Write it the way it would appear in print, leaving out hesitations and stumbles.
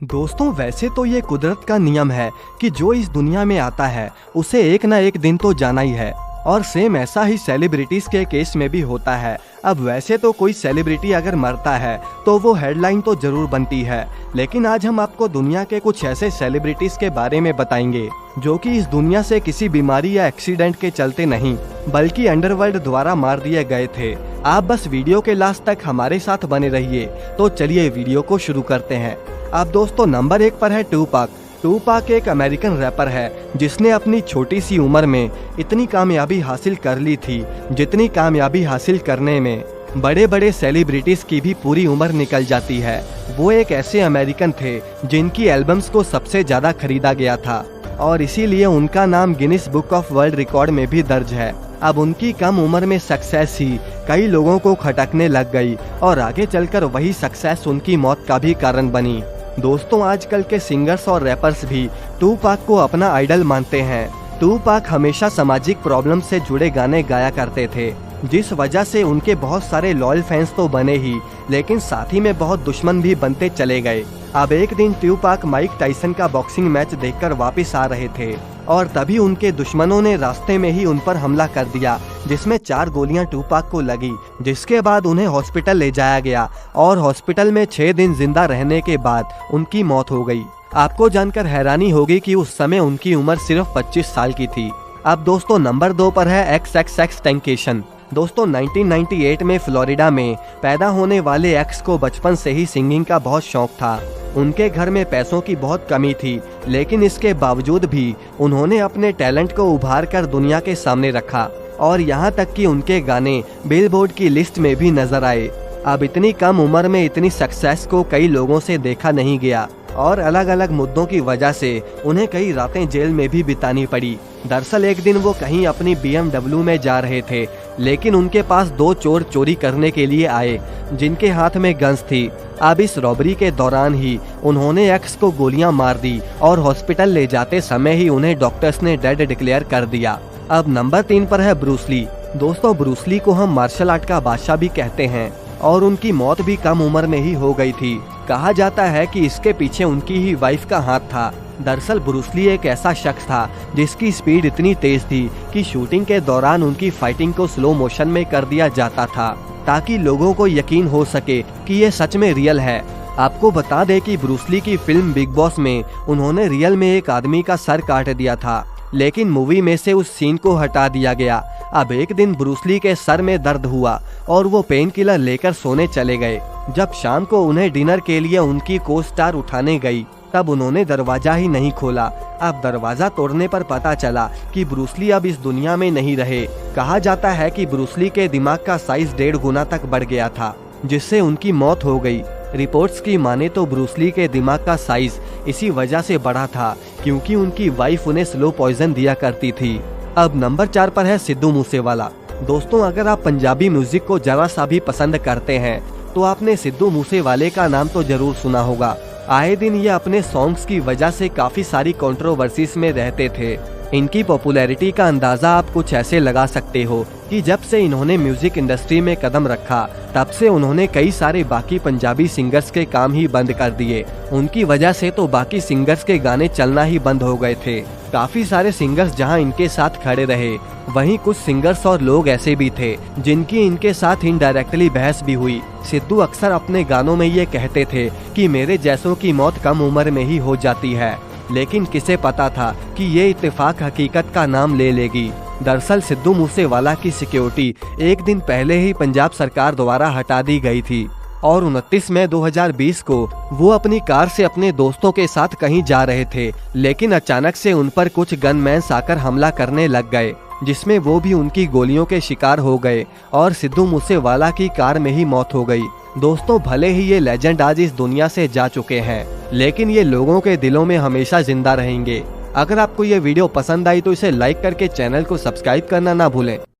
दोस्तों, वैसे तो ये कुदरत का नियम है कि जो इस दुनिया में आता है उसे एक ना एक दिन तो जाना ही है। और सेम ऐसा ही सेलिब्रिटीज के केस में भी होता है। अब वैसे तो कोई सेलिब्रिटी अगर मरता है तो वो हेडलाइन तो जरूर बनती है, लेकिन आज हम आपको दुनिया के कुछ ऐसे सेलिब्रिटीज के बारे में बताएंगे जो कि इस दुनिया से किसी बीमारी या एक्सीडेंट के चलते नहीं बल्कि अंडरवर्ल्ड द्वारा मार दिए गए थे। आप बस वीडियो के लास्ट तक हमारे साथ बने रहिए। तो चलिए वीडियो को शुरू करते हैं। अब दोस्तों, नंबर 1 पर है टूपाक। टूपाक एक अमेरिकन रैपर है जिसने अपनी छोटी सी उम्र में इतनी कामयाबी हासिल कर ली थी जितनी कामयाबी हासिल करने में बड़े बड़े सेलिब्रिटीज की भी पूरी उम्र निकल जाती है। वो एक ऐसे अमेरिकन थे जिनकी एल्बम्स को सबसे ज्यादा खरीदा गया था और इसीलिए उनका नाम Guinness book of world record में भी दर्ज है। अब उनकी कम उम्र में सक्सेस ही कई लोगों को खटकने लग गई और आगे चलकर वही सक्सेस उनकी मौत का भी कारण बनी। दोस्तों, आजकल के सिंगर्स और रैपर्स भी टूपाक को अपना आइडल मानते हैं। टूपाक हमेशा सामाजिक प्रॉब्लम से जुड़े गाने गाया करते थे, जिस वजह से उनके बहुत सारे लॉयल फैंस तो बने ही, लेकिन साथ ही में बहुत दुश्मन भी बनते चले गए। अब एक दिन टूपाक माइक टाइसन का बॉक्सिंग मैच देखकर वापस आ रहे थे और तभी उनके दुश्मनों ने रास्ते में ही उन पर हमला कर दिया, जिसमें 4 गोलियां टूपाक को लगी, जिसके बाद उन्हें हॉस्पिटल ले जाया गया और हॉस्पिटल में 6 दिन जिंदा रहने के बाद उनकी मौत हो गई। आपको जानकर हैरानी होगी कि उस समय उनकी उम्र सिर्फ 25 साल की थी। अब दोस्तों, नंबर 2 पर है XXXTentacion। दोस्तों, 1998 में फ्लोरिडा में पैदा होने वाले एक्स को बचपन से ही सिंगिंग का बहुत शौक था। उनके घर में पैसों की बहुत कमी थी, लेकिन इसके बावजूद भी उन्होंने अपने टैलेंट को उभार कर दुनिया के सामने रखा और यहाँ तक कि उनके गाने बिलबोर्ड की लिस्ट में भी नजर आए। अब इतनी कम उम्र में इतनी सक्सेस को कई लोगों से देखा नहीं गया और अलग अलग मुद्दों की वजह से उन्हें कई रातें जेल में भी बितानी पड़ी। दरअसल एक दिन वो कहीं अपनी BMW में जा रहे थे, लेकिन उनके पास 2 चोर चोरी करने के लिए आए जिनके हाथ में गन्स थी। अब इस रॉबरी के दौरान ही उन्होंने एक्स को गोलियां मार दी और हॉस्पिटल ले जाते समय ही उन्हें डॉक्टर्स ने डेड डिक्लेयर कर दिया। अब नंबर 3 पर है ब्रूस ली। दोस्तों, ब्रूस ली को हम मार्शल आर्ट का बादशाह भी कहते हैं और उनकी मौत भी कम उम्र में ही हो गई थी। कहा जाता है कि इसके पीछे उनकी ही वाइफ का हाथ था। दरअसल ब्रूस ली एक ऐसा शख्स था जिसकी स्पीड इतनी तेज थी कि शूटिंग के दौरान उनकी फाइटिंग को स्लो मोशन में कर दिया जाता था ताकि लोगों को यकीन हो सके कि ये सच में रियल है। आपको बता दें कि ब्रूस ली की फिल्म बिग बॉस में उन्होंने रियल में एक आदमी का सर काट दिया था, लेकिन मूवी में से उस सीन को हटा दिया गया। अब एक दिन ब्रूस ली के सर में दर्द हुआ और वो पेन किलर लेकर सोने चले गए। जब शाम को उन्हें डिनर के लिए उनकी को स्टार उठाने गई, तब उन्होंने दरवाजा ही नहीं खोला। अब दरवाजा तोड़ने पर पता चला कि ब्रूस ली अब इस दुनिया में नहीं रहे। कहा जाता है कि ब्रूस ली के दिमाग का साइज 1.5 गुना तक बढ़ गया था, जिससे उनकी मौत हो गई। रिपोर्ट्स की माने तो ब्रूस ली के दिमाग का साइज इसी वजह से बढ़ा था क्योंकि उनकी वाइफ उन्हें स्लो पॉइजन दिया करती थी। अब नंबर 4 पर है सिद्धू मूसेवाला। दोस्तों, अगर आप पंजाबी म्यूजिक को जरा सा भी पसंद करते हैं तो आपने सिद्धू मूसेवाले का नाम तो जरूर सुना होगा। आए दिन ये अपने सॉन्ग्स की वजह से काफी सारी कंट्रोवर्सीज में रहते थे। इनकी पॉपुलैरिटी का अंदाजा आप कुछ ऐसे लगा सकते हो कि जब से इन्होंने म्यूजिक इंडस्ट्री में कदम रखा तब से उन्होंने कई सारे बाकी पंजाबी सिंगर्स के काम ही बंद कर दिए। उनकी वजह से तो बाकी सिंगर्स के गाने चलना ही बंद हो गए थे। काफी सारे सिंगर्स जहां इनके साथ खड़े रहे, वहीं कुछ सिंगर्स और लोग ऐसे भी थे जिनकी इनके साथ इनडायरेक्टली बहस भी हुई। सिद्धू अक्सर अपने गानों में ये कहते थे कि मेरे जैसों की मौत कम उम्र में ही हो जाती है, लेकिन किसे पता था कि ये इत्तेफाक हकीकत का नाम ले लेगी। दरअसल सिद्धू मूसेवाला की सिक्योरिटी एक दिन पहले ही पंजाब सरकार द्वारा हटा दी गई थी और 29 मई 2020 को वो अपनी कार से अपने दोस्तों के साथ कहीं जा रहे थे, लेकिन अचानक से उन पर कुछ गनमैन्स आकर हमला करने लग गए, जिसमें वो भी उनकी गोलियों के शिकार हो गए और सिद्धू मूसेवाला की कार में ही मौत हो गई। दोस्तों, भले ही ये लेजेंड आज इस दुनिया से जा चुके हैं, लेकिन ये लोगों के दिलों में हमेशा जिंदा रहेंगे। अगर आपको ये वीडियो पसंद आई तो इसे लाइक करके चैनल को सब्सक्राइब करना ना भूलें।